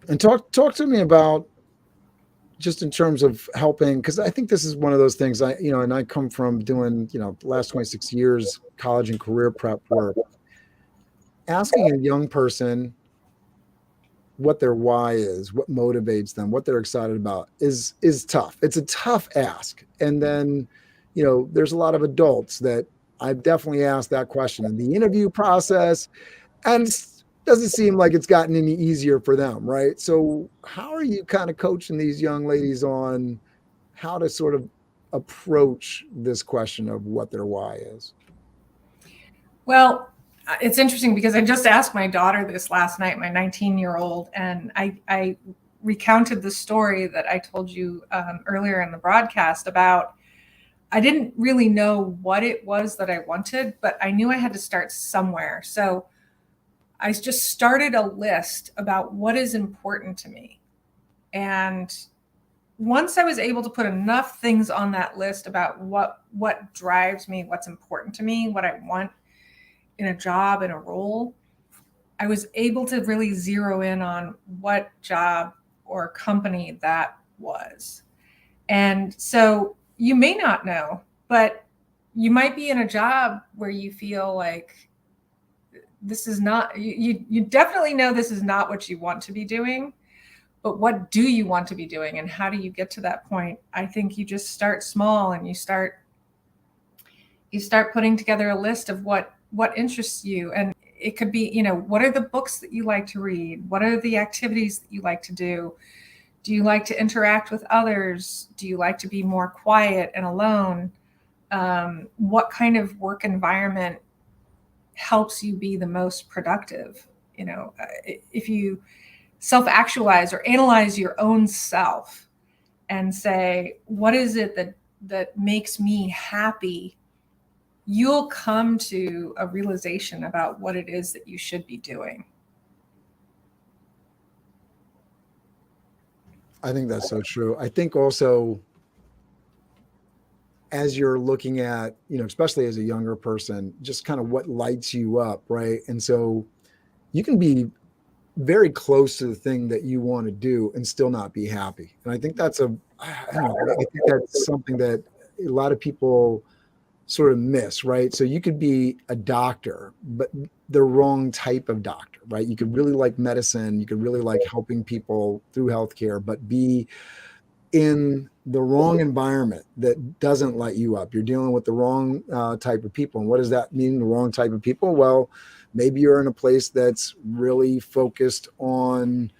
And talk to me about, just in terms of helping, because I think this is one of those things, and I come from doing, the last 26 years college and career prep work. Asking a young person what their why is, what motivates them, what they're excited about is tough. It's a tough ask. And then, there's a lot of adults that I've definitely asked that question in the interview process, and it doesn't seem like it's gotten any easier for them, right? So how are you kind of coaching these young ladies on how to sort of approach this question of what their why is? Well, it's interesting because I just asked my daughter this last night, my 19-year-old, and I recounted the story that I told you earlier in the broadcast about, I didn't really know what it was that I wanted, but I knew I had to start somewhere. So I just started a list about what is important to me. And once I was able to put enough things on that list about what drives me, what's important to me, what I want in a job, in a role, I was able to really zero in on what job or company that was. And so you may not know, but you might be in a job where you feel like this is not, you definitely know this is not what you want to be doing, but what do you want to be doing and how do you get to that point? I think you just start small and you start putting together a list of what interests you. And it could be, what are the books that you like to read? What are the activities that you like to do? Do you like to interact with others? Do you like to be more quiet and alone? What kind of work environment helps you be the most productive? If you self-actualize or analyze your own self and say, what is it that makes me happy? You'll come to a realization about what it is that you should be doing. I think that's so true. I think also, as you're looking at, especially as a younger person, just kind of what lights you up, right? And so you can be very close to the thing that you want to do and still not be happy. And I think that's I think that's something that a lot of people sort of miss, right? So you could be a doctor, but the wrong type of doctor, right? You could really like medicine, you could really like helping people through healthcare, but be in the wrong environment that doesn't light you up. You're dealing with the wrong type of people. And what does that mean, the wrong type of people? Well, maybe you're in a place that's really focused on,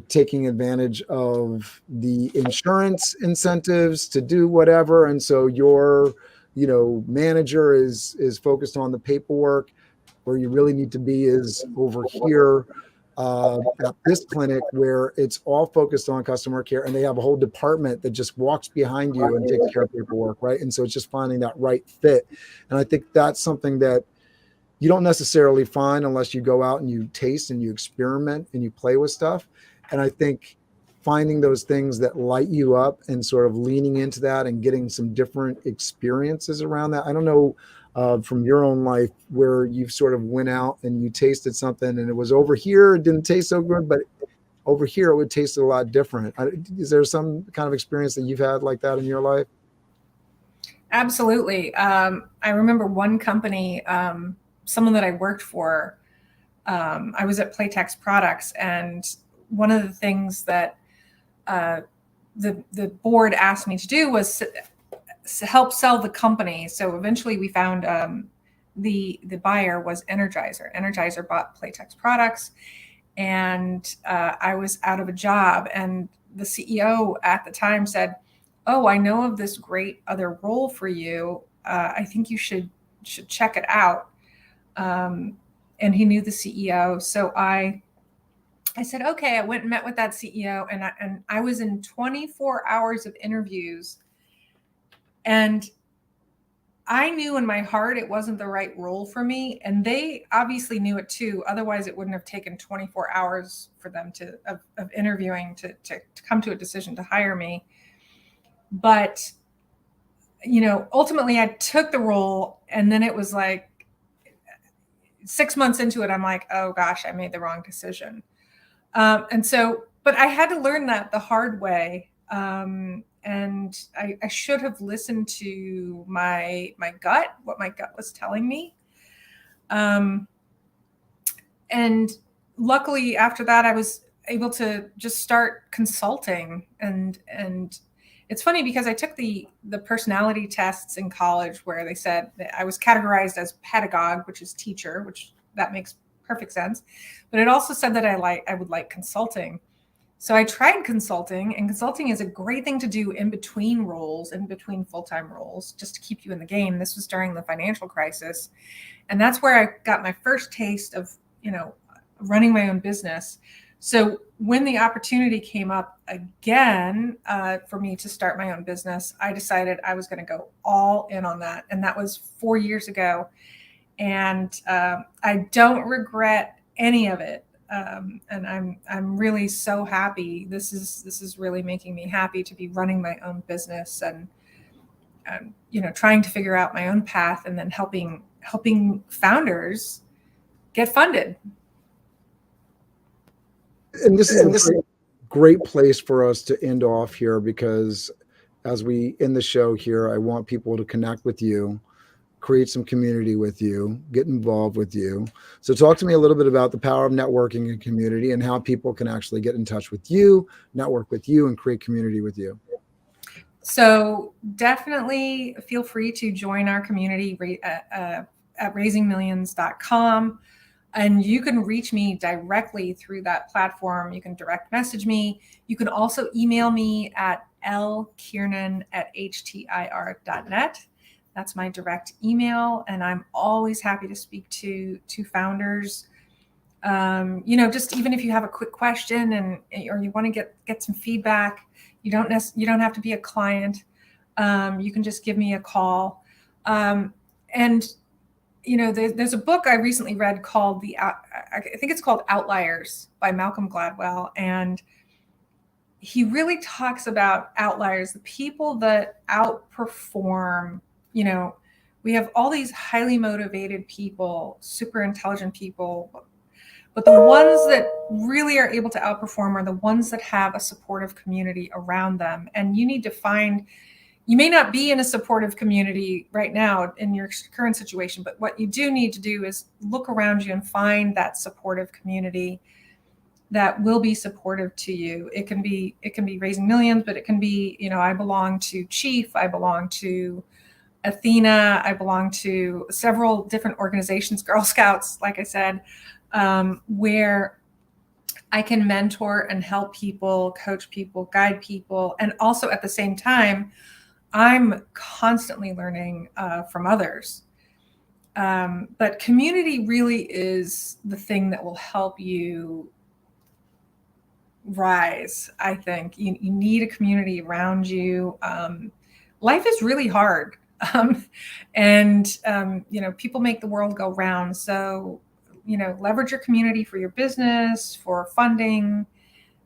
taking advantage of the insurance incentives to do whatever. And so your, manager is focused on the paperwork. Where you really need to be is over here at this clinic, where it's all focused on customer care, and they have a whole department that just walks behind you and takes care of paperwork, right? And so it's just finding that right fit. And I think that's something that you don't necessarily find unless you go out and you taste and you experiment and you play with stuff. And I think finding those things that light you up and sort of leaning into that and getting some different experiences around that. I don't know from your own life where you've sort of went out and you tasted something and it was over here, it didn't taste so good, but over here it would taste a lot different. Is there some kind of experience that you've had like that in your life? Absolutely. I remember one company, someone that I worked for, I was at Playtex Products, and one of the things that the board asked me to do was help sell the company. So eventually we found the buyer was Energizer. Energizer bought Playtex Products, and I was out of a job. And the CEO at the time said, "Oh, I know of this great other role for you. I think you should check it out." And he knew the CEO, so I said, "Okay." I went and met with that CEO, and I was in 24 hours of interviews. And I knew in my heart it wasn't the right role for me. And they obviously knew it too. Otherwise, it wouldn't have taken 24 hours for them of interviewing to come to a decision to hire me. But, ultimately I took the role, and then it was like 6 months into it, I'm like, oh gosh, I made the wrong decision. But I had to learn that the hard way. And I should have listened to my gut, what my gut was telling me. And luckily after that, I was able to just start consulting. And it's funny because I took the personality tests in college, where they said that I was categorized as pedagogue, which is teacher, which that makes perfect sense. But it also said that I would like consulting. So I tried consulting, and consulting is a great thing to do in between roles, in between full-time roles, just to keep you in the game. This was during the financial crisis. And that's where I got my first taste of, running my own business. So when the opportunity came up again for me to start my own business, I decided I was going to go all in on that. And that was 4 years ago. And I don't regret any of it. And I'm really so happy. This is really making me happy to be running my own business and trying to figure out my own path, and then helping founders get funded. And this is a great place for us to end off here, because as we end the show here, I want people to connect with you, create some community with you, get involved with you. So talk to me a little bit about the power of networking and community, and how people can actually get in touch with you, network with you, and create community with you. So definitely feel free to join our community at raisingmillions.com. And you can reach me directly through that platform. You can direct message me. You can also email me at lkiernan@htir.net. That's my direct email. And I'm always happy to speak to founders. Just even if you have a quick question or you want to get some feedback, you don't have to be a client. You can just give me a call. There's a book I recently read called I think it's called Outliers by Malcolm Gladwell. And he really talks about outliers, the people that outperform. We have all these highly motivated people, super intelligent people, but the ones that really are able to outperform are the ones that have a supportive community around them. And you need to you may not be in a supportive community right now in your current situation, but what you do need to do is look around you and find that supportive community that will be supportive to you. It can be Raising Millions, but it can be, I belong to Chief, I belong to Athena, I belong to several different organizations, Girl Scouts, like I said, where I can mentor and help people, coach people, guide people. And also at the same time, I'm constantly learning from others. But community really is the thing that will help you rise, I think. You need a community around you. Life is really hard. People make the world go round. So, leverage your community for your business, for funding,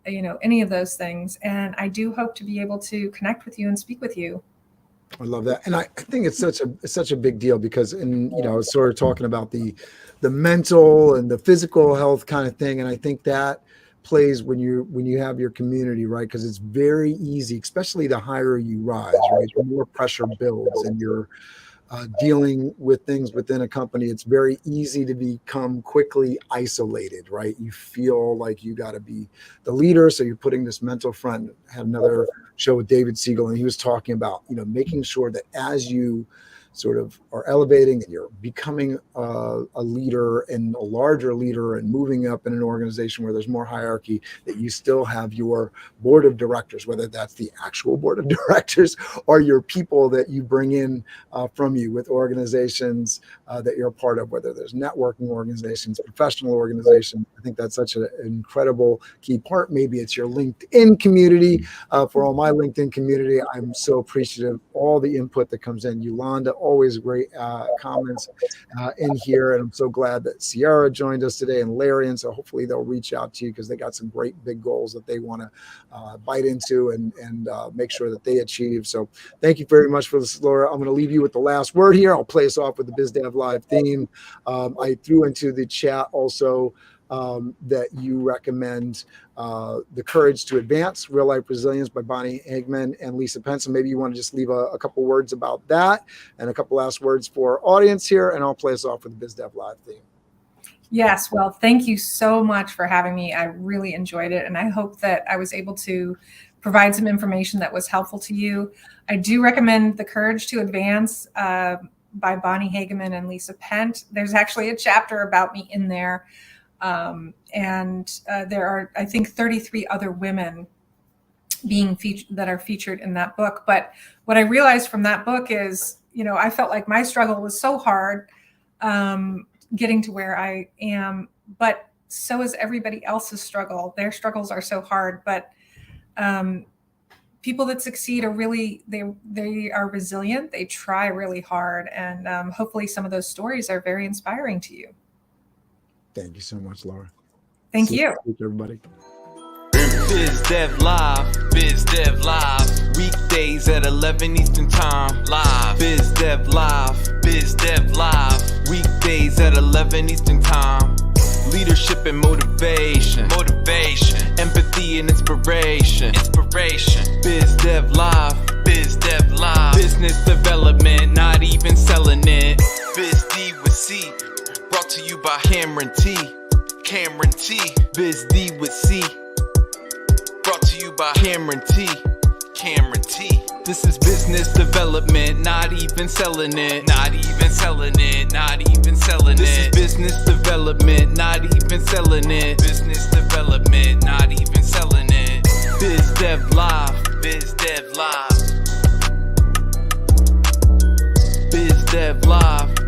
any of those things. And I do hope to be able to connect with you and speak with you. I love that. And I think it's such a big deal because sort of talking about the mental and the physical health kind of thing. And I think that plays when you have your community, right? Because it's very easy, especially the higher you rise, right? The more pressure builds and you're dealing with things within a company, it's very easy to become quickly isolated, right? You feel like you got to be the leader. So you're putting this mental front. I had another show with David Siegel, and he was talking about, making sure that as you sort of are elevating and you're becoming a leader and a larger leader and moving up in an organization where there's more hierarchy, that you still have your board of directors, whether that's the actual board of directors or your people that you bring in from you with organizations that you're a part of, whether there's networking organizations, professional organizations. I think that's such an incredible key part. Maybe it's your LinkedIn community. For all my LinkedIn community, I'm so appreciative all the input that comes in. Yolanda, always great comments in here. And I'm so glad that Sierra joined us today and Larry. And so hopefully they'll reach out to you because they got some great big goals that they want to bite into and make sure that they achieve. So thank you very much for this, Laura. I'm going to leave you with the last word here. I'll play us off with the BizDev Live theme. I threw into the chat also that you recommend The Courage to Advance, Real Life Resilience by Bonnie Hagman and Lisa Pence. So maybe you want to just leave a couple words about that and a couple last words for our audience here, and I'll play us off with the BizDev Live theme. Yes, well, thank you so much for having me. I really enjoyed it, and I hope that I was able to provide some information that was helpful to you. I do recommend The Courage to Advance by Bonnie Hagman and Lisa Pence. There's actually a chapter about me in there. There are, I think, 33 other women being that are featured in that book. But what I realized from that book is, I felt like my struggle was so hard getting to where I am, but so is everybody else's struggle. Their struggles are so hard, but people that succeed are really, they are resilient. They try really hard. And hopefully some of those stories are very inspiring to you. Thank you so much, Laura. Thank you. Everybody. BizDev Live, weekdays at 11 Eastern Time, live. BizDev Live, weekdays at 11 Eastern Time. Leadership and motivation, empathy and inspiration. BizDev Live, business development, not even selling it. BizD with C, brought to you by Cameron T. BizD with C, brought to you by Cameron T. This is business development, not even selling it. This is business development. development, not even selling it. Business development, not even selling it. Biz Dev Live, Biz Dev Live. Biz Dev Live.